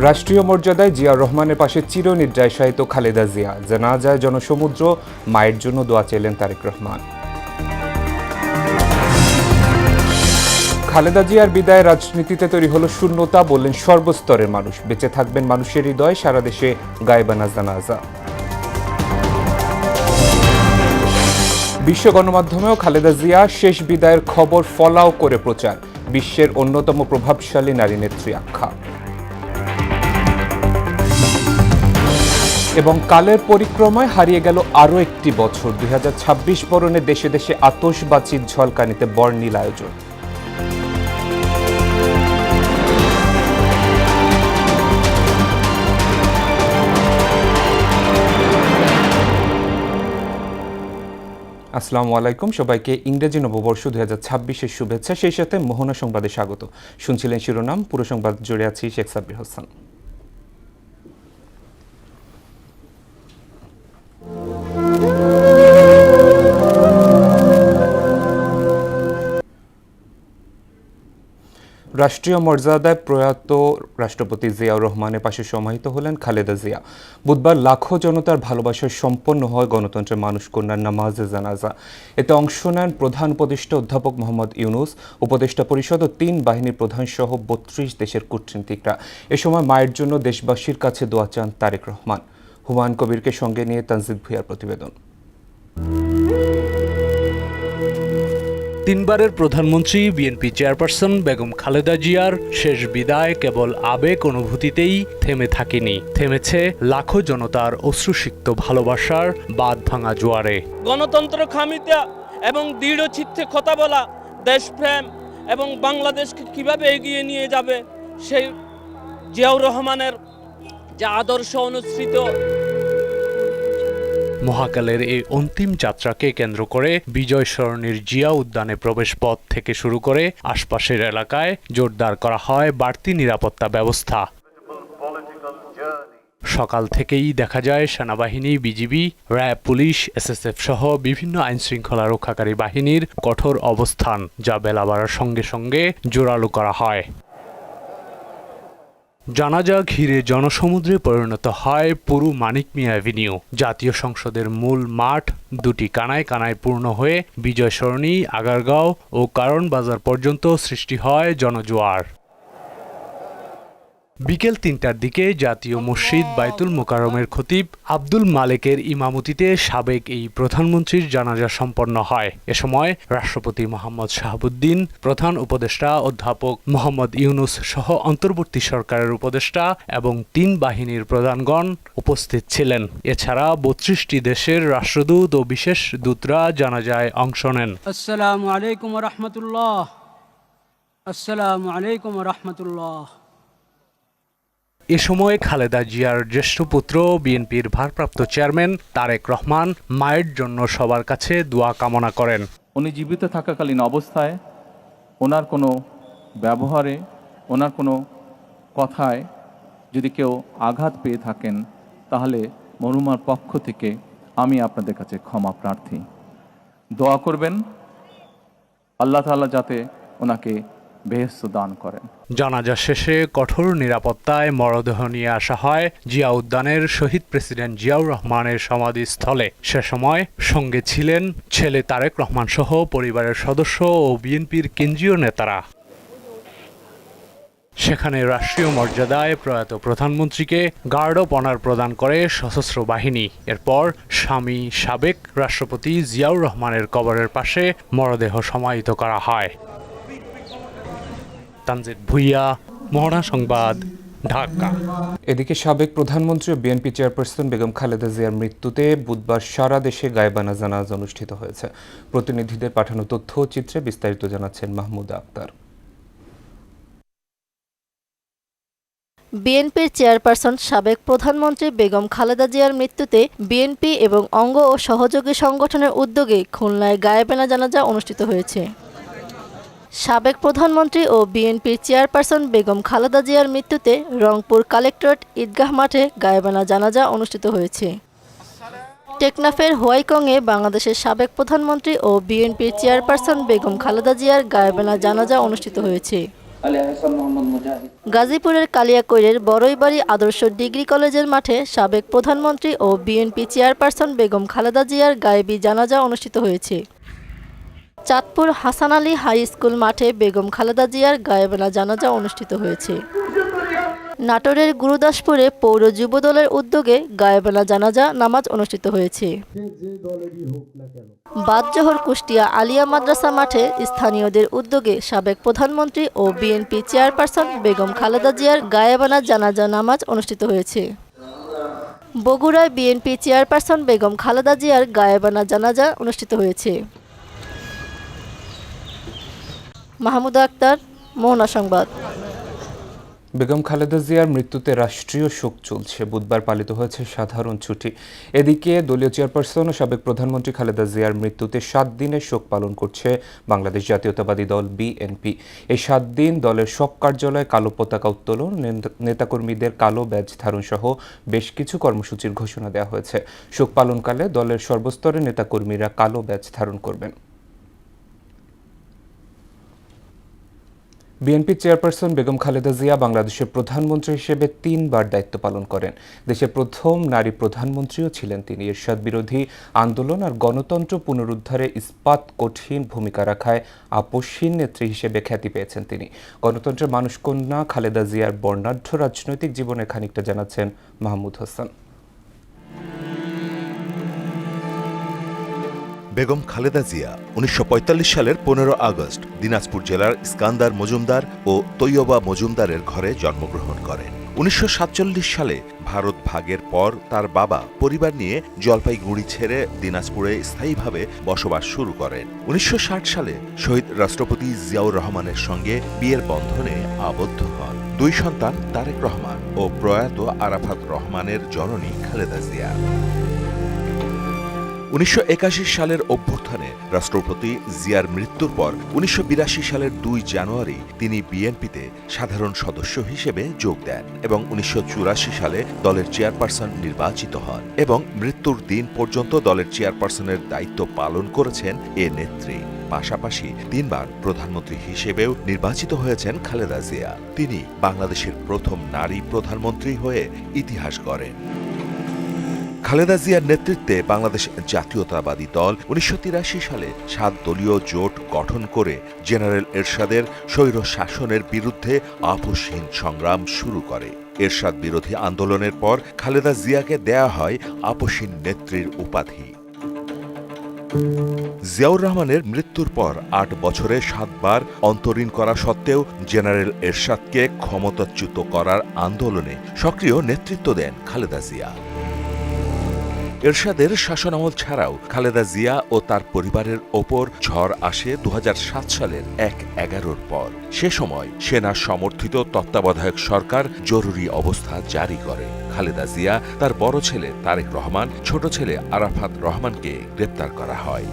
রাষ্ট্রীয় মর্যাদায় জিয়াউর রহমানের পাশে চিরনিদ্রায় শায়িত খালেদা জিয়া, জানাজায় জনসমুদ্র, মায়ের জন্য দোয়া চাইলেন তারেক রহমান। খালেদা জিয়ার বিদায় রাজনীতিতে তৈরি হলো শূন্যতা, বললেন সর্বস্তরের মানুষ। বেঁচে থাকবেন মানুষের হৃদয়, সারা দেশে গায়বানা জানাজা। বিশ্ব গণমাধ্যমেও খালেদা জিয়া শেষ বিদায়ের খবর ফলাও করে প্রচার, বিশ্বের অন্যতম প্রভাবশালী নারী নেত্রী আখ্যা। এবং কালের পরিক্রমায় হারিয়ে গেল আরও একটি বছর। 2026 বরণে দেশে দেশে আতশবাজির ঝলকানিতে বর্ণিল আয়োজন। আসসালামু আলাইকুম, সবাইকে ইংরেজি নববর্ষ 2026-এর শুভেচ্ছা, সেই সাথে মোহনা সংবাদে স্বাগত। শুনছিলেন শিরোনাম, পুরো সংবাদ জুড়ে আছি শেখ সাব্বির হোসেন। রাষ্ট্রীয় মর্যাদায় প্রয়াত রাষ্ট্রপতি জিয়াউর রহমানের পাশে সমাহিত হলেন খালেদা জিয়া। বুধবার লাখো জনতার ভালোবাসায় সম্পন্ন হয় গণতন্ত্রের মানুষ কন্যার নামাজে জানাজা। এতে অংশ নেন প্রধান উপদেষ্টা অধ্যাপক মোহাম্মদ ইউনুস, উপদেষ্টা পরিষদ ও 3 বাহিনীর প্রধান সহ 32 দেশের কূটনীতিকরা। এ সময় মায়ের জন্য দেশবাসীর কাছে দোয়া চান তারেক রহমান। হুমায়ুন কবিরকে সঙ্গে নিয়ে তানজিদ ভুঁইয়ার প্রতিবেদন। তিনবারের প্রধানমন্ত্রী বিএনপি চেয়ারপারসন বেগম খালেদা জিয়ার শেষ বিদায় কেবল আবেগ অনুভূতিতেই থেমে থাকেনি, থেমেছে লাখো জনতার অশ্রুসিক্ত ভালোবাসার বাঁধ ভাঙা জোয়ারে। গণতন্ত্র খামিতা এবং দৃঢ় চিত্তে কথা বলা, দেশপ্রেম এবং বাংলাদেশকে কিভাবে এগিয়ে নিয়ে যাবে সেই জিয়াউর রহমানের যে আদর্শ অনুসৃত। মহাকালের এই অন্তিম যাত্রাকে কেন্দ্র করে বিজয় সরণির জিয়া উদ্যানে প্রবেশ পথ থেকে শুরু করে আশপাশের এলাকায় জোরদার করা হয় বাড়তি নিরাপত্তা ব্যবস্থা। সকাল থেকেই দেখা যায় সেনাবাহিনী, বিজিবি, র্যাব, পুলিশ, এসএসএফ সহ বিভিন্ন আইনশৃঙ্খলা রক্ষাকারী বাহিনীর কঠোর অবস্থান, যা বেলা বাড়ার সঙ্গে সঙ্গে জোরালো করা হয়। জানাজা ঘিরে জনসমুদ্রে পরিণত হয় পুরো মানিক মিয়া অ্যাভিনিউ। জাতীয় সংসদের মূল মাঠ দুটি কানায় কানায় পূর্ণ হয়ে বিজয় সরণি, আগারগাঁও ও কারণ বাজার পর্যন্ত সৃষ্টি হয় জনজোয়ার। বিকেল 3টার দিকে জাতীয় মসজিদ বাইতুল মোকাররমের খতিব আব্দুল মালেকের ইমামতিতে সাবেক এই প্রধানমন্ত্রীর জানাজা সম্পন্ন হয়। এ সময় রাষ্ট্রপতি মোহাম্মদ শাহাবুদ্দিন, প্রধান উপদেষ্টা অধ্যাপক মোহাম্মদ ইউনুস সহ অন্তর্বর্তী সরকারের উপদেষ্টা এবং 3 বাহিনীর প্রধানগণ উপস্থিত ছিলেন। এছাড়া 32টি দেশের রাষ্ট্রদূত ও বিশেষ দূতরা জানাজায় অংশ নেন। আসসালামু আলাইকুম ওয়া রাহমাতুল্লাহ। আসসালামু আলাইকুম ওয়া রাহমাতুল্লাহ। এ সময় খালেদা জিয়ার জ্যেষ্ঠ পুত্র বিএনপির ভারপ্রাপ্ত চেয়ারম্যান তারেক রহমান মায়ের জন্য সবার কাছে দোয়া কামনা করেন। উনি জীবিত থাকাকালীন অবস্থায় ওনার কোনো ব্যবহারে, ওনার কোনো কথায় যদি কেউ আঘাত পেয়ে থাকেন, তাহলে মরহুমার পক্ষ থেকে আমি আপনাদের কাছে ক্ষমা প্রার্থী। দোয়া করবেন আল্লাহ তাআলা যাতে ওনাকে বেহেশত দান করেন। জানাজা শেষে কঠোর নিরাপত্তায় মরদেহ নিয়ে আসা হয় জিয়া উদ্যানের শহীদ প্রেসিডেন্ট জিয়াউর রহমানের সমাধিস্থলে। সে সময় সঙ্গে ছিলেন ছেলে তারেক রহমান সহ পরিবারের সদস্য ও বিএনপির কেন্দ্রীয় নেতারা। সেখানে রাষ্ট্রীয় মর্যাদায় প্রয়াত প্রধানমন্ত্রীকে গার্ড অব অনার প্রদান করে সশস্ত্র বাহিনী। এরপর স্বামী সাবেক রাষ্ট্রপতি জিয়াউর রহমানের কবরের পাশে মরদেহ সমাহিত করা হয়। তানজিদ ভুঁইয়া, মোহনা সংবাদ, ঢাকা। এদিকে সাবেক প্রধানমন্ত্রী ও বিএনপি চেয়ারপারসন বেগম খালেদা জিয়ার মৃত্যুতে বুধবার সারা দেশে গায়বানা জানাজা অনুষ্ঠিত হয়েছে। প্রতিনিধিদের পাঠানো তথ্য ও চিত্রে বিস্তারিত জানাচ্ছেন মাহমুদা আক্তার। বিএনপির চেয়ারপারসন সাবেক প্রধানমন্ত্রী বেগম খালেদা জিয়ার মৃত্যুতে বিএনপি এবং অঙ্গ ও সহযোগী সংগঠনের উদ্যোগে খুলনায় গায়বানা জানাজা অনুষ্ঠিত হয়েছে। সাবেক প্রধানমন্ত্রী ও বিএনপির চেয়ারপারসন বেগম খালেদা জিয়ার মৃত্যুতে রংপুর কালেক্টরেট ঈদগাহ মাঠে গায়বানা জানাজা অনুষ্ঠিত হয়েছে। টেকনাফের হোয়াইকংয়ে বাংলাদেশের সাবেক প্রধানমন্ত্রী ও বিএনপির চেয়ারপারসন বেগম খালেদা জিয়ার গায়বানা জানাজা অনুষ্ঠিত হয়েছে। গাজীপুরের কালিয়াকৈরের বড়ইবাড়ি আদর্শ ডিগ্রি কলেজের মাঠে সাবেক প্রধানমন্ত্রী ও বিএনপি চেয়ারপারসন বেগম খালেদা জিয়ার গায়েবী জানাজা অনুষ্ঠিত হয়েছে। চাঁদপুর হাসান আলী হাই স্কুল মাঠে বেগম খালেদা জিয়ার গায়েবানা জানাজা অনুষ্ঠিত হয়েছে। নাটোরের গুরুদাসপুরে পৌর যুবদলের উদ্যোগে গায়েবানা জানাজা নামাজ অনুষ্ঠিত হয়েছে। বাদজোহর কুষ্টিয়া আলিয়া মাদ্রাসা মাঠে স্থানীয়দের উদ্যোগে সাবেক প্রধানমন্ত্রী ও বিএনপি চেয়ারপারসন বেগম খালেদা জিয়ার গায়েবানা জানাজা নামাজ অনুষ্ঠিত হয়েছে। বগুড়ায় বিএনপি চেয়ারপারসন বেগম খালেদা জিয়ার গায়েবানা জানাজা অনুষ্ঠিত হয়েছে। মাহমুদা আক্তার, মোহনা সংবাদ। বেগম খালেদা জিয়ার মৃত্যুতে রাষ্ট্রীয় শোক চলছে। বুধবার পালিত হয়েছে সাধারণ ছুটি। এদিকে দলীয় চেয়ারপারসন ও সাবেক প্রধানমন্ত্রী খালেদা জিয়ার মৃত্যুতে 7 দিনের শোক পালন করছে বাংলাদেশ জাতীয়তাবাদী দল বিএনপি। এই 7 দিন দলের সব কার্যালয়ে কালো পতাকা উত্তোলন, নেতাকর্মীদের কালো ব্যাজ ধারণ সহ বেশ কিছু কর্মসূচির ঘোষণা দেওয়া হয়েছে। শোক পালনকালে দলের সর্বস্তরের নেতাকর্মীরা কালো ব্যাজ ধারণ করবেন। বিএনপি চেয়ারপারসন বেগম খালেদা জিয়া বাংলাদেশের প্রধানমন্ত্রী হিসেবে 3 বার দায়িত্ব পালন করেন। দেশের প্রথম নারী প্রধানমন্ত্রীও ছিলেন তিনি। এরশাদ বিরোধী আন্দোলন আর গণতন্ত্র পুনরুদ্ধারে ইস্পাত কঠিন ভূমিকা রাখায় আপসহীন নেত্রী হিসেবে খ্যাতি পেয়েছেন তিনি। গণতন্ত্রের মানুষকন্যা খালেদা জিয়ার বর্ণাঢ্য রাজনৈতিক জীবনে খানিকটা জানাচ্ছেন মাহমুদ হাসান। বেগম খালেদা জিয়া 1945 সালের 15 আগস্ট দিনাজপুর জেলার ইস্কান্দার মজুমদার ও তৈয়বা মজুমদারের ঘরে জন্মগ্রহণ করেন। 1947 সালে ভারত ভাগের পর তার বাবা পরিবার নিয়ে জলপাইগুড়ি ছেড়ে দিনাজপুরে স্থায়ীভাবে বসবাস শুরু করেন। 1960 সালে শহীদ রাষ্ট্রপতি জিয়াউর রহমানের সঙ্গে বিয়ের বন্ধনে আবদ্ধ হন। 2 সন্তান তারেক রহমান ও প্রয়াত আরাফাত রহমানের জননী খালেদা জিয়া। 1981 সালের অভ্যুত্থানে রাষ্ট্রপতি জিয়ার মৃত্যুর পর 1982 সালের 2 জানুয়ারি তিনি বিএনপিতে সাধারণ সদস্য হিসেবে যোগ দেন এবং 1984 সালে দলের চেয়ারপারসন নির্বাচিত হন এবং মৃত্যুর দিন পর্যন্ত দলের চেয়ারপারসনের দায়িত্ব পালন করেছেন এ নেত্রী। পাশাপাশি 3 বার প্রধানমন্ত্রী হিসেবেও নির্বাচিত হয়েছেন খালেদা জিয়া। তিনি বাংলাদেশের প্রথম নারী প্রধানমন্ত্রী হয়ে ইতিহাস গড়েন। খালেদা জিয়ার নেতৃত্বে বাংলাদেশ জাতীয়তাবাদী দল 1983 সালে 7 দলীয় জোট গঠন করে জেনারেল এরশাদের স্বৈর শাসনের বিরুদ্ধে আপসহীন সংগ্রাম শুরু করে। এরশাদ বিরোধী আন্দোলনের পর খালেদা জিয়াকে দেয়া হয় আপসহীন নেত্রীর উপাধি। জিয়াউর রহমানের মৃত্যুর পর 8 বছরে 7 বার অন্তরীণ করা সত্ত্বেও জেনারেল এরশাদকে ক্ষমতাচ্যুত করার আন্দোলনে সক্রিয় নেতৃত্ব দেন খালেদা জিয়া। এরশাদের শাসনামল ছাড়াও খালেদা জিয়া ও তার পরিবারের ওপর ঝড় আসে 2007 সালের 1/11 পর। সে সময় সেনা সমর্থিত তত্ত্বাবধায়ক সরকার জরুরি অবস্থা জারি করে। খালেদা জিয়া, তার বড় ছেলে তারেক রহমান, ছোট ছেলে আরাফাত রহমানকে গ্রেপ্তার করা হয়।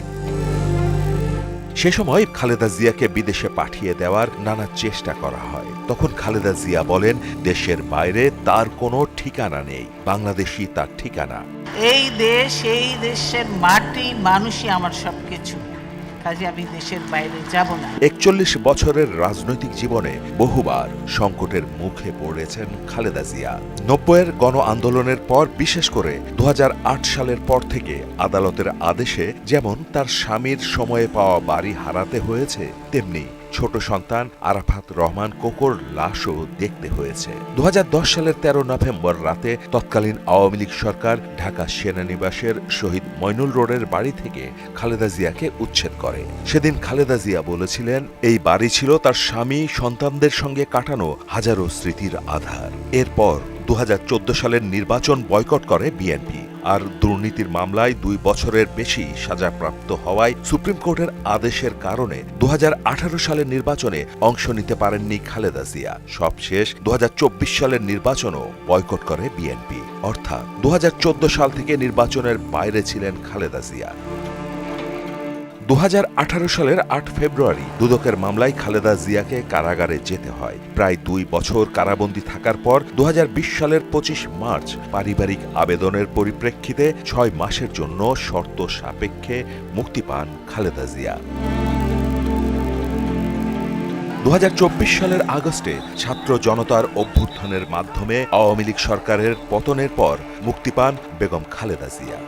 সে সময় খালেদা জিয়াকে বিদেশে পাঠিয়ে দেওয়ার নানা চেষ্টা করা হয়। তখন খালেদা জিয়া বলেন, দেশের বাইরে তার কোনো ঠিকানা নেই, বাংলাদেশই তার ঠিকানা। এই দেশ, এই দেশের মাটি, মানুষই আমার সবকিছু, কাজে আমি দেশের বাইরে যাব না। 41 বছরের রাজনৈতিক জীবনে বহুবার সংকটের মুখে পড়েছেন খালেদা জিয়া। 90-এর গণ আন্দোলনের পর, বিশেষ করে 2008 সালের পর থেকে আদালতের আদেশে যেমন তার স্বামীর সময়ে পাওয়া বাড়ি হারাতে হয়েছে, তেমনি ছোট সন্তান আরাফাত রহমান কোকোর লাশও দেখতে হয়েছে। 2010 সালের 13 নভেম্বর রাতে তৎকালীন আওয়ামী লীগ সরকার ঢাকা সেনানিবাসের শহীদ মইনুল রোডের বাড়ি থেকে খালেদা জিয়াকে উচ্ছেদ করে। সেদিন খালেদা জিয়া বলেছিলেন, এই বাড়ি ছিল তার স্বামী সন্তানদের সঙ্গে কাটানো হাজারো স্মৃতির আধার। এরপর 2014 সালের নির্বাচন বয়কট করে বিএনপি। আর দুর্নীতির মামলায় 2 বছরের বেশি সাজাপ্রাপ্ত হওয়ায় সুপ্রিম কোর্টের আদেশের কারণে 2018 সালের নির্বাচনে অংশ নিতে পারেননি খালেদা জিয়া। সবশেষ 2024 সালের নির্বাচনও বয়কট করে বিএনপি। অর্থাৎ 2014 সাল থেকে নির্বাচনের বাইরে ছিলেন খালেদা জিয়া। 2018 সালের 8 ফেব্রুয়ারি দুদকের মামলায় খালেদা জিয়াকে কারাগারে যেতে হয়। প্রায় 2 বছর কারাবন্দী থাকার পর 2020 সালের 25 মার্চ পারিবারিক আবেদনের পরিপ্রেক্ষিতে 6 মাসের জন্য শর্ত সাপেক্ষে মুক্তি পান খালেদা জিয়া। 2024 সালের আগস্টে ছাত্র জনতার অভ্যুত্থানের মাধ্যমে আওয়ামী লীগ সরকারের পতনের পর মুক্তি পান বেগম খালেদা জিয়া।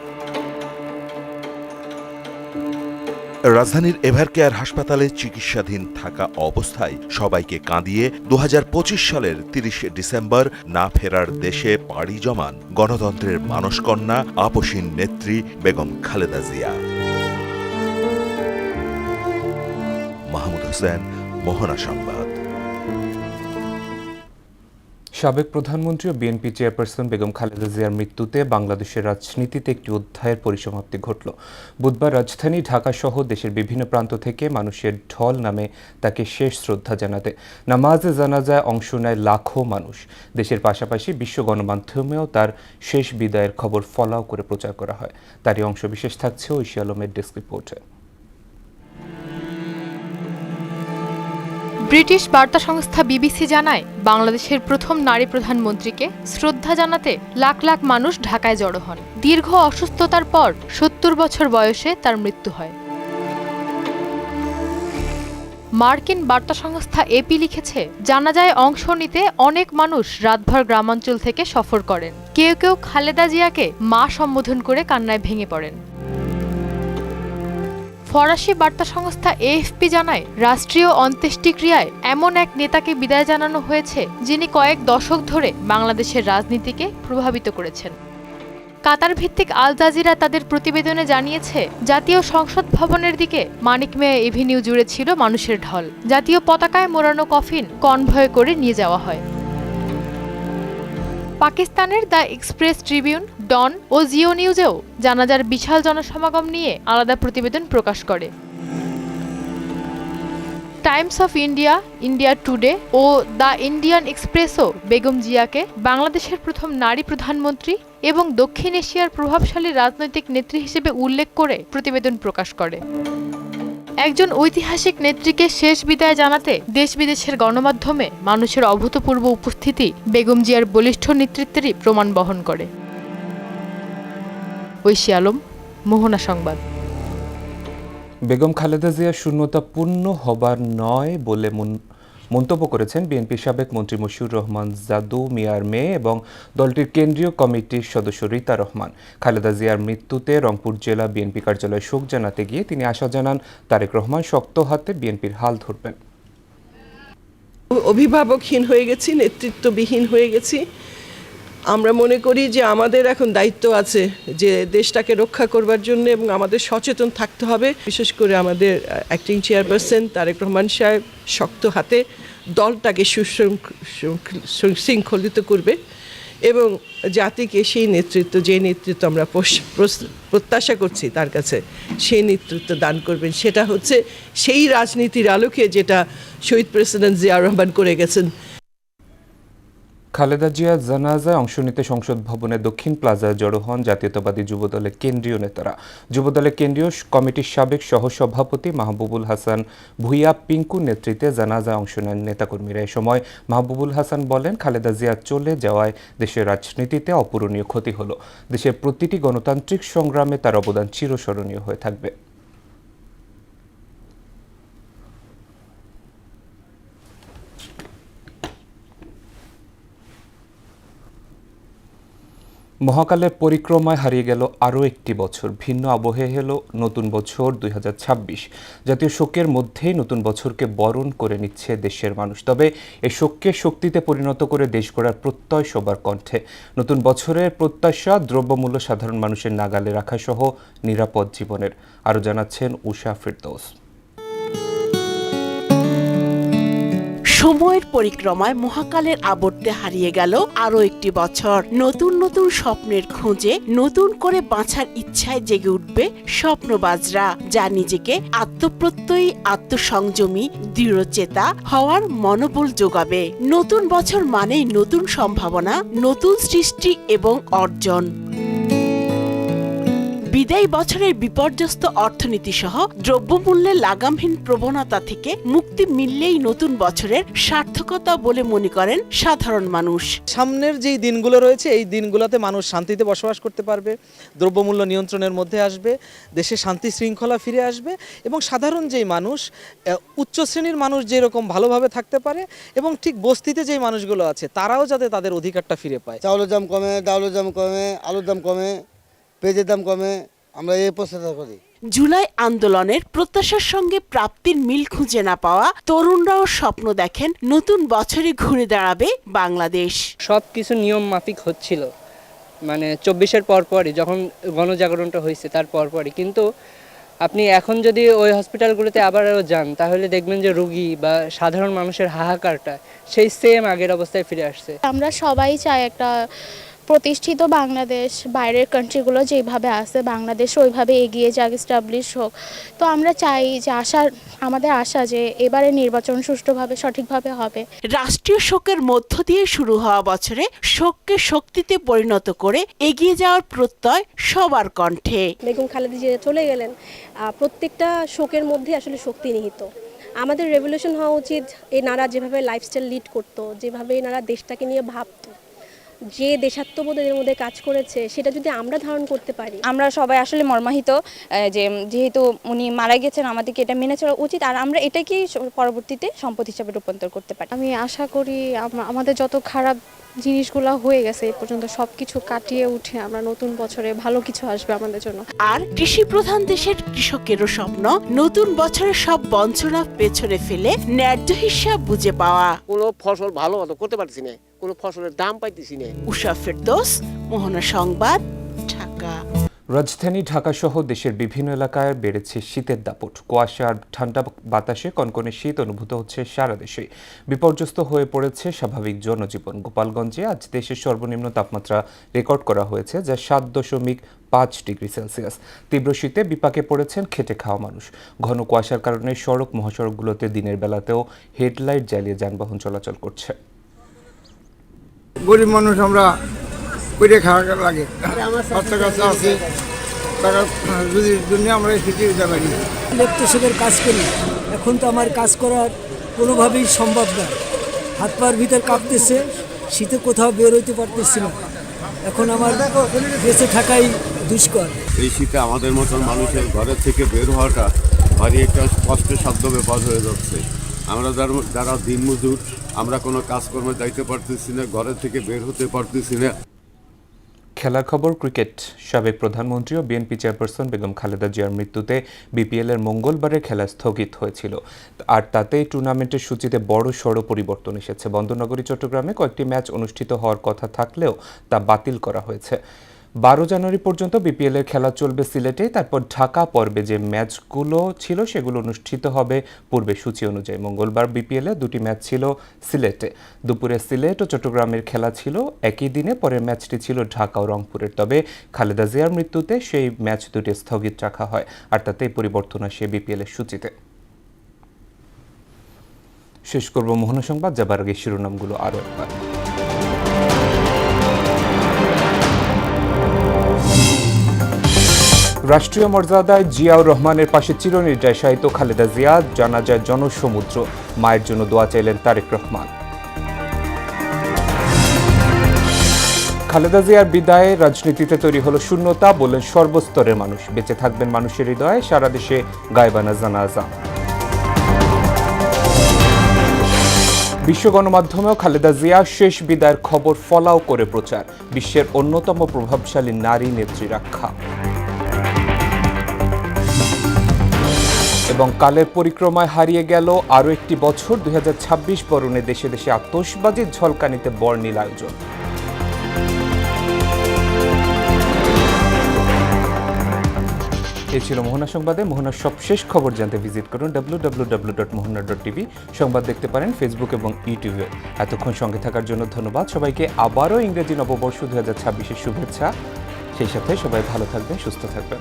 রাজধানীর এভারকেয়ার হাসপাতালে চিকিৎসাধীন থাকা অবস্থায় সবাইকে কাঁদিয়ে 2025 সালের 30 ডিসেম্বর না ফেরার দেশে পাড়ি জমান গণতন্ত্রের মানসকন্যা আপসীন নেত্রী বেগম খালেদা জিয়া। মাহমুদ হোসেন, মোহনা সংবাদ। সাবেক প্রধানমন্ত্রী ও বিএনপি চেয়ারপারসন বেগম খালেদা জিয়ার মৃত্যুতে বাংলাদেশের রাজনীতিতে একটি অধ্যায়ের পরিসমাপ্তি ঘটল। বুধবার রাজধানী ঢাকা সহ দেশের বিভিন্ন প্রান্ত থেকে মানুষের ঢল নামে তাকে শেষ শ্রদ্ধা জানাতে। নামাজে জানাজায় অংশ নেয় লাখো মানুষ। দেশের পাশাপাশি বিশ্ব গণমাধ্যমেও তার শেষ বিদায়ের খবর ফলাও করে প্রচার করা হয়। তারই অংশবিশেষ থাকছে ঐশী আলমের ডেস্ক রিপোর্টে। ব্রিটিশ বার্তা সংস্থা বিবিসি জানায়, বাংলাদেশের প্রথম নারী প্রধানমন্ত্রীকে শ্রদ্ধা জানাতে লাখ লাখ মানুষ ঢাকায় জড়ো হন। দীর্ঘ অসুস্থতার পর 70 বছর বয়সে তার মৃত্যু হয়। মার্কিন বার্তা সংস্থা এপি লিখেছে, জানাজায় অংশ নিতে অনেক মানুষ রাতভর গ্রামাঞ্চল থেকে সফর করেন। কেউ কেউ খালেদা জিয়াকে মা সম্বোধন করে কান্নায় ভেঙে পড়েন। ফরাসি বার্তা সংস্থা এএফপি জানায়, রাষ্ট্রীয় অন্ত্যেষ্টিক্রিয়ায় এমন এক নেতাকে বিদায় জানানো হয়েছে যিনি কয়েক দশক ধরে বাংলাদেশের রাজনীতিকে প্রভাবিত করেছেন। কাতার ভিত্তিক আল জাজিরা তাদের প্রতিবেদনে জানিয়েছে, জাতীয় সংসদ ভবনের দিকে মানিক মিয়া এভিনিউ জুড়ে ছিল মানুষের ঢল। জাতীয় পতাকায় মোড়ানো কফিন কনভয় করে নিয়ে যাওয়া হয়। পাকিস্তানের দ্য এক্সপ্রেস ট্রিবিউন, ডন ও জিও নিউজেও জানাজার বিশাল জনসমাগম নিয়ে আলাদা প্রতিবেদন প্রকাশ করে। Times of India, India Today ও দ্য ইন্ডিয়ান এক্সপ্রেসও বেগম জিয়াকে বাংলাদেশের প্রথম নারী প্রধানমন্ত্রী এবং দক্ষিণ এশিয়ার প্রভাবশালী রাজনৈতিক নেত্রী হিসেবে উল্লেখ করে প্রতিবেদন প্রকাশ করে। একজন ঐতিহাসিক নেত্রীকে শেষ বিদায় জানাতে দেশ বিদেশের গণমাধ্যমে মানুষের অভূতপূর্ব উপস্থিতি বেগম জিয়ার বলিষ্ঠ নেতৃত্বেরই প্রমাণ বহন করে। ঐশী আলম, মোহনা সংবাদ। বেগম খালেদা জিয়া শূন্যতা পূর্ণ হবার নয় বলে মন্তব্য করেছেন বিএনপির সাবেক মন্ত্রী মশিউর রহমান জাদু মিয়ার মেয়ে এবং দলটির কেন্দ্রীয় কমিটির সদস্য রীতা রহমান। খালেদা জিয়ার মৃত্যুতে রংপুর জেলা বিএনপি কার্যালয়ে শোক জানাতে গিয়ে তিনি আশা জানান তারেক রহমান শক্ত হাতে বিএনপির হাল ধরবেন। অভিভাবকহীন হয়ে গেছি, নেতৃত্ববিহীন হয়ে গেছি। আমরা মনে করি যে আমাদের এখন দায়িত্ব আছে যে দেশটাকে রক্ষা করবার জন্য, এবং আমাদের সচেতন থাকতে হবে। বিশেষ করে আমাদের অ্যাক্টিং চেয়ারপারসন তারেক রহমান সাহেব শক্ত হাতে দলটাকে সুশৃঙ্খলিত করবে এবং জাতিকে সেই নেতৃত্ব, যে নেতৃত্ব আমরা প্রত্যাশা করছি তার কাছে, সেই নেতৃত্ব দান করবেন। সেটা হচ্ছে সেই রাজনীতির আলোকে যেটা শহীদ প্রেসিডেন্ট জিয়া রহমান করে গেছেন। খালেদা জিয়া জানাজায় অংশ নিতে সংসদ ভবনের দক্ষিণ প্লাজায় জড়ো হন জাতীয়তাবাদী যুবদলের কেন্দ্রীয় নেতারা। যুবদলের কেন্দ্রীয় কমিটির সাবেক সহসভাপতি মাহবুবুল হাসান ভুইয়া পিঙ্কুর নেতৃত্বে জানাজায় অংশ নেন নেতাকর্মীরা। এ সময় মাহবুবুল হাসান বলেন, খালেদা জিয়া চলে যাওয়ায় দেশের রাজনীতিতে অপূরণীয় ক্ষতি হলো। দেশের প্রতিটি গণতান্ত্রিক সংগ্রামে তার অবদান চিরস্মরণীয় হয়ে থাকবে। মহাকালের পরিক্রমায় হারিয়ে গেল আরও একটি বছর। ভিন্ন আবহে এলো নতুন বছর 2026। জাতীয় শোকের মধ্যেই নতুন বছরকে বরণ করে নিচ্ছে দেশের মানুষ। তবে এই শোককে শক্তিতে পরিণত করে দেশ গড়ার প্রত্যয় সবার কণ্ঠে। নতুন বছরের প্রত্যাশা, দ্রব্যমূল্য সাধারণ মানুষের নাগালে রাখা সহ নিরাপদ জীবনের। আরও জানাচ্ছেন উষা ফিরদৌস। সময়ের পরিক্রমায় মহাকালের আবর্তে হারিয়ে গেল আরো একটি বছর। নতুন নতুন স্বপ্নের খোঁজে নতুন করে বাঁচার ইচ্ছায় জেগে উঠবে স্বপ্নবাজরা, যা নিজেকে আত্মপ্রত্যয়ী, আত্মসংযমী, দৃঢ়চেতা হওয়ার মনোবল যোগাবে। নতুন বছর মানেই নতুন সম্ভাবনা, নতুন সৃষ্টি এবং অর্জন। বিদায়ী বছরের বিপর্যস্ত অর্থনীতি সহ দ্রব্যমূল্যের লাগামহীন প্রবণতা থেকে মুক্তি মিললেই নতুন বছরের সার্থকতা বলে মনে করেন সাধারণ মানুষ। সামনের যেই দিনগুলো রয়েছে এই দিনগুলোতে মানুষ শান্তিতে বসবাস করতে পারবে, দ্রব্যমূল্য নিয়ন্ত্রণের মধ্যে আসবে, দেশে শান্তি শৃঙ্খলা ফিরে আসবে এবং সাধারণ যেই মানুষ, উচ্চ শ্রেণীর মানুষ যেরকম ভালোভাবে থাকতে পারে এবং ঠিক বস্তিতে যেই মানুষগুলো আছে তারাও যাতে তাদের অধিকারটা ফিরে পায়। চাউলের দাম কমে, ডাউলের দাম কমে, আলুর দাম কমে, পেঁয়াজের দাম কমে, আমরা এই প্রচেষ্টা করি। জুলাই আন্দোলনের প্রত্যাশার সঙ্গে প্রাপ্তির মিল খুঁজে না পাওয়া তরুণরাও স্বপ্ন দেখেন নতুন বছরে ঘুরে দাঁড়াবে বাংলাদেশ। সব কিছু নিয়ম মাফিক হচ্ছিল, মানে 24-এর পরপরই যখন গণজাগরণটা হয়েছে তার পরপরই, কিন্তু আপনি এখন যদি ওই হসপিটালগুলোতে আবারও যান তাহলে দেখবেন যে রোগী বা সাধারণ মানুষের হাহাকারটা সেই সেম আগের অবস্থায় ফিরে আসছে। আমরা সবাই চাই একটা প্রতিষ্ঠিত বাংলাদেশ, বাইরের কান্ট্রিগুলো যেভাবে আছে বাংলাদেশ ওইভাবে এগিয়ে যাক, এস্টাবলিশ হোক। তো আমরা চাই যে আমাদের আশা যে এবারে নির্বাচন সুষ্ঠুভাবে সঠিকভাবে হবে। রাষ্ট্রীয় শোকের মধ্য দিয়ে শুরু হওয়া বছরে শোককে শক্তিতে পরিণত করে এগিয়ে যাওয়ার প্রত্যয় সবার কণ্ঠে। বেগম খালেদা জিয়া চলে গেলেন, প্রত্যেকটা শোকের মধ্যে আসলে শক্তি নিহিত। আমাদের রেভলিউশন হওয়া উচিত এনারা যেভাবে লাইফস্টাইল লিড করতো, যেভাবে এনারা দেশটাকে নিয়ে ভাবতো, যে দেশাত্মবোধ এদের মধ্যে কাজ করেছে সেটা যদি আমরা ধারণ করতে পারি। আমরা সবাই আসলে মর্মাহিত যে যেহেতু উনি মারা গেছেন আমাদেরকে এটা মেনে চলা উচিত, আর আমরা এটাকেই পরবর্তীতে সম্পদ হিসাবে রূপান্তর করতে পারি। আমি আশা করি আমাদের যত খারাপ জিনিসগুলো হয়ে গেছে এই পর্যন্ত সবকিছু কাটিয়ে উঠে আমরা নতুন বছরে ভালো কিছু আসবে আমাদের জন্য। আর কৃষি প্রধান দেশের কৃষকেরও স্বপ্ন নতুন বছরের সব বঞ্চনা পেছনে ফেলে ন্যায্য হিসাব বুঝে পাওয়া। কোনো ফসল ভালো মতো করতে পারছি না, কোনো ফসলের দাম পাইতেছি না। উষা ফেরদৌস, মোহনা সংবাদ, ঢাকা। রাজধানী ঢাকা সহ দেশের বিভিন্ন এলাকায় বেড়েছে শীতের দাপট। কুয়াশা আর ঠান্ডা বাতাসে কনকনে শীত অনুভূত হচ্ছে সারা দেশে। বিপর্যস্ত হয়ে পড়েছে স্বাভাবিক জনজীবন। গোপালগঞ্জে আজ দেশের সর্বনিম্ন তাপমাত্রা রেকর্ড করা হয়েছে, যা 7.5 ডিগ্রি সেলসিয়াস। তীব্র শীতে বিপাকে পড়েছেন খেটে খাওয়া মানুষ। ঘন কুয়াশার কারণে সড়ক মহাসড়কগুলোতে দিনের বেলাতেও হেডলাইট জ্বালিয়ে যানবাহন চলাচল করছে। গরিব মানুষ আমরা করে খাওয়া লাগে, বাচ্চা কাচ্চা আছে, টাকা যদি জন্য আমরা খেতে দিতে পারি। ইলেকট্রিশিয়ানের কাজ করি, এখন তো আমার কাজ করার কোনোভাবেই সম্ভব না। হাত পায়ের ভিতর কাঁপতেছে, শীতে কোথাও বের হইতে পারতেছি না। এখন আমার বেঁচে থাকাই দুষ্কর। এই শীতে আমাদের মতন মানুষের ঘরের থেকে বের হওয়াটা ভারী একটা কষ্টসাধ্য ব্যাপার হয়ে যাচ্ছে। আমরা যারা দিনমজুর, আমরা কোনো কাজকর্মে যাইতে পারতেছি না, ঘরের থেকে বের হতে পারতেছি না। খেলার খবর, ক্রিকেট। সাবেক প্রধানমন্ত্রী ও বিএনপি চেয়ারপারসন বেগম খালেদা জিয়ার মৃত্যুতে বিপিএলের মঙ্গলবারের খেলা স্থগিত হয়েছিল, আর তাতেই টুর্নামেন্টের সূচিতে বড় সড় পরিবর্তন এসেছে। বন্দরনগরী চট্টগ্রামে কয়েকটি ম্যাচ অনুষ্ঠিত হওয়ার কথা থাকলেও তা বাতিল করা হয়েছে। 12 জানুয়ারি পর্যন্ত বিপিএলের খেলা চলবে সিলেটে। তারপর ঢাকা পর্বে যে ম্যাচগুলো ছিল সেগুলো অনুষ্ঠিত হবে পূর্বে সূচি অনুযায়ী। মঙ্গলবার বিপিএলে 2টি ম্যাচ ছিল সিলেটে। দুপুরে সিলেট ও চট্টগ্রামের খেলা ছিল একই দিনে। পরের ম্যাচটি ছিল ঢাকা ও রংপুরের। তবে খালেদা জিয়ার মৃত্যুতে সেই ম্যাচ দুটি স্থগিত রাখা হয়, আর তাতেই পরিবর্তন আসে বিপিএলের সূচিতে। শেষ করব মোহনা সংবাদ, যাবার আগে শিরোনামগুলো আরও একবার। রাষ্ট্রীয় মর্যাদায় জিয়াউর রহমানের পাশে চিরনির্জয় শায়িত খালেদা জিয়া, জানাজায় জনসমুদ্র। মায়ের জন্য দোয়া চাইলেন তারেক রহমান। খালেদা জিয়ার বিদায়ে রাজনীতিতে তৈরি হলো শূন্যতা, বললেন সর্বস্তরের মানুষ। বেঁচে থাকবেন মানুষের হৃদয়ে, সারা দেশে গায়বানা জানাজা। বিশ্ব গণমাধ্যমেও খালেদা জিয়া শেষ বিদায়ের খবর ফলাও করে প্রচার। বিশ্বের অন্যতম প্রভাবশালী নারী নেত্রী আখ্যা। এবং কালের পরিক্রমায় হারিয়ে গেল আরও একটি বছর। 2026 বরণে দেশে দেশে আতশবাজির ঝলকানিতে বর্ণিল আয়োজন। এই ছিল মোহনা সংবাদে। মোহনার সবশেষ খবর জানতে ভিজিট করুন www.mohana.tv। সংবাদ দেখতে পারেন ফেসবুক এবং ইউটিউবে। এতক্ষণ সঙ্গে থাকার জন্য ধন্যবাদ সবাইকে। আবারও ইংরেজি নববর্ষ 2026-এর শুভেচ্ছা। সেই সাথে সবাই ভালো থাকবেন, সুস্থ থাকবেন।